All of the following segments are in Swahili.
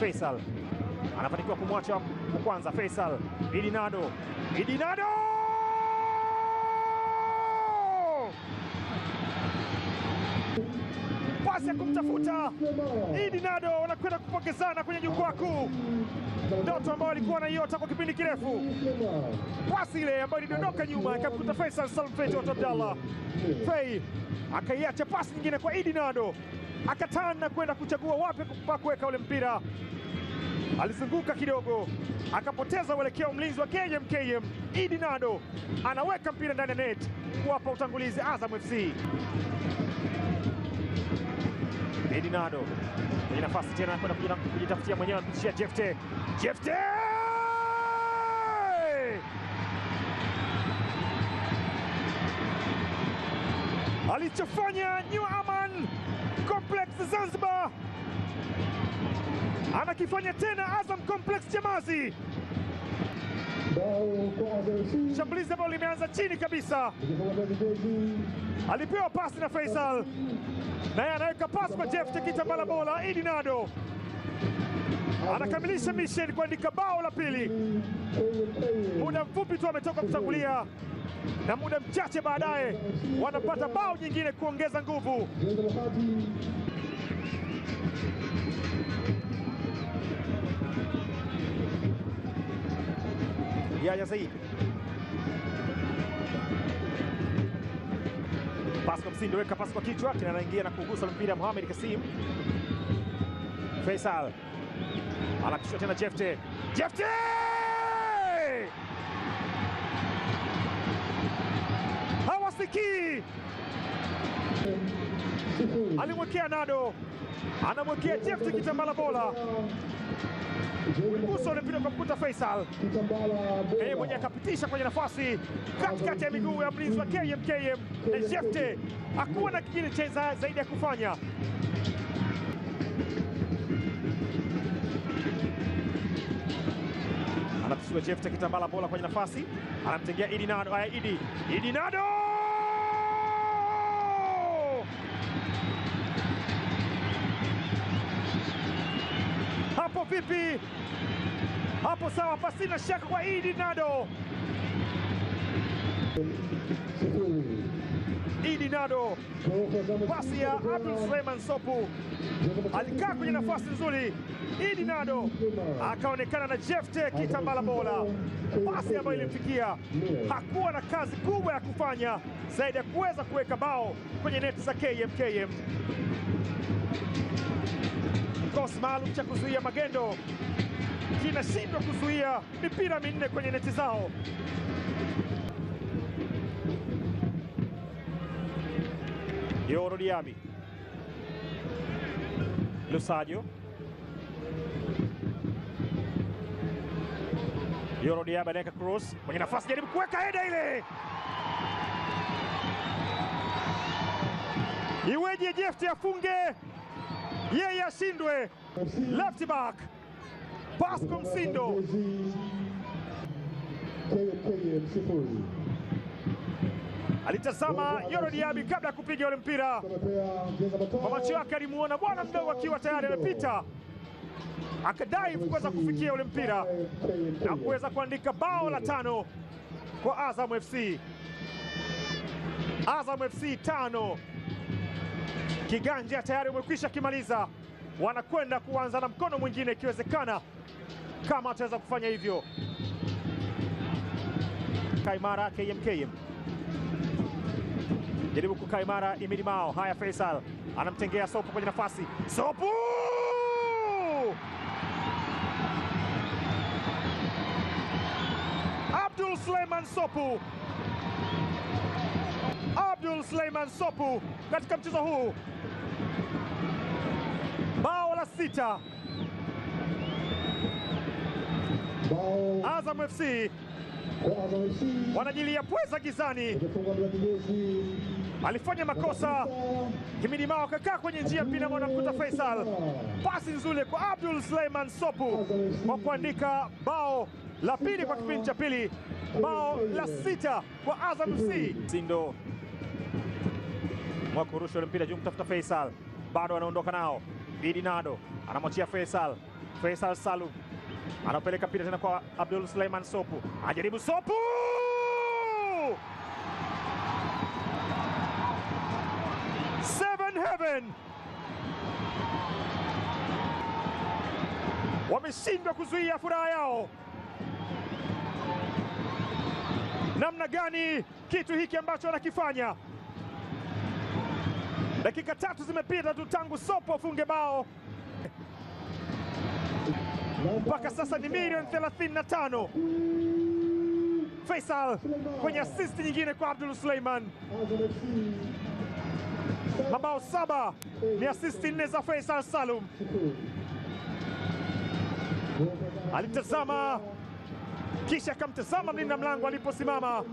Faisal anafanikiwa kumwacha wa kwanza. Faisal, Idi Nado, Idi Nado! Pasi ya kumtafuta Idi Nado, wanakwenda kupokezana kwenye jukwaa kuu. Ndoto ambayo alikuwa anaiota kwa kipindi kirefu. Pasi ile ambayo ilidondoka nyuma ikamkuta Faisal Salum Feitoto Abdallah. Fei akaiacha pasi nyingine kwa Idi Nado, akatana kwenda kuchagua wapi pa kuweka ule mpira. Alizunguka kidogo, akapoteza uelekeo mlinzi wa KMKM. Idi Nado anaweka mpira ndani ya net kuwapa utangulizi Azam FC. Idi Nado kwenye nafasi tena kwenda kujitafutia mwenyewe, anampitia Jefte. Jefte! Alichofanya New Aman Complex Zanzibar anakifanya tena Azam Complex Chamazi. Shambulizi ambalo limeanza chini kabisa, alipewa pasi na Faisal, naye anaweka pasi kwa Jefte Kitambala bola. Idi Nado anakamilisha mission kuandika bao la pili. Muda mfupi tu ametoka kutangulia, na muda mchache baadaye wanapata bao nyingine kuongeza nguvu. Yahya Said, pasi kwa Msindo, weka pasi kwa kichwa, tena anaingia na kugusa mpira Mohamed Kasim. Faisal anakishwa tena Jefte. Jefte! Hawasikii, alimwekea Nado, anamwekea Jefte Kitambala bola. Uligusa ule mpira kwa kukuta Faisal, yeye mwenye akapitisha kwenye nafasi katikati ya miguu ya mlinzi wa KMKM, na Jefte hakuwa na kingine cha zaidi ya kufanya. Anapisua Jefte Kitambala bola kwenye nafasi, anamtengea Idi Nado. Idi Nado! Hapo vipi? Hapo sawa, pasina shaka kwa Idi Nado. Idi Nado, pasi ya Abdul Suleiman Sopu, alikaa kwenye nafasi nzuri. Idi Nado akaonekana na Jefte Kitambala bola, pasi ambayo ilimfikia. Hakuwa na kazi kubwa ya kufanya zaidi ya kuweza kuweka bao kwenye neti za KMKM. Kikosi maalum cha kuzuia magendo kinashindwa kuzuia mipira minne kwenye neti zao. Yoro Diaby, Lusajo, Yoro Diaby anaweka cross kwenye nafasi, jaribu kuweka heda ile. Iweje Jefte afunge, yeye ashindwe? Left back Pasco Msindo. Alitazama Yoro Diaby kabla ya kupiga ule mpira. Kwa macho yake alimuona bwana mdogo akiwa tayari amepita, akadai kuweza kufikia ule mpira na kuweza kuandika bao la 5 kwa Azam FC. Azam FC 5, kiganja tayari umekwisha kimaliza, wanakwenda kuanza na mkono mwingine ikiwezekana, kama ataweza kufanya hivyo. Kaimara KMKM jaribu kukaimara Imidi Mao. Haya, Faisal anamtengea Sopu kwenye nafasi. Sopu! Abdul Suleiman Sopu. Abdul Suleiman Sopu katika mchezo huu, bao la 6. Azam FC wanajilia pweza gizani. Alifanya makosa Imidi Mao, akakaa kwenye njia mpira mwana mkuta Faisal. Pasi nzuri kwa Abdul Suleiman Sopu kwa kuandika bao la pili kwa kipindi cha pili, bao la 6 kwa Azam FC. Sindo mwakurusha ule mpira juu kutafuta Faisal, bado anaondoka nao. Idi Nado anamwachia Faisal. Faisal Salum anapeleka mpira tena kwa Abdul Suleiman Sopu, ajaribu Sopu, Seven Heaven wameshindwa kuzuia furaha yao. Namna gani kitu hiki ambacho wanakifanya? Dakika 3 zimepita tu tangu Sopo afunge bao. Mpaka sasa ni milioni 35. Faisal kwenye assist nyingine kwa Abdul Suleiman. Mabao 7 ni assist 4 za Faisal Salum. Alitazama kisha akamtazama mlinda mlango aliposimama,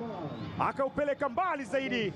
akaupeleka mbali zaidi.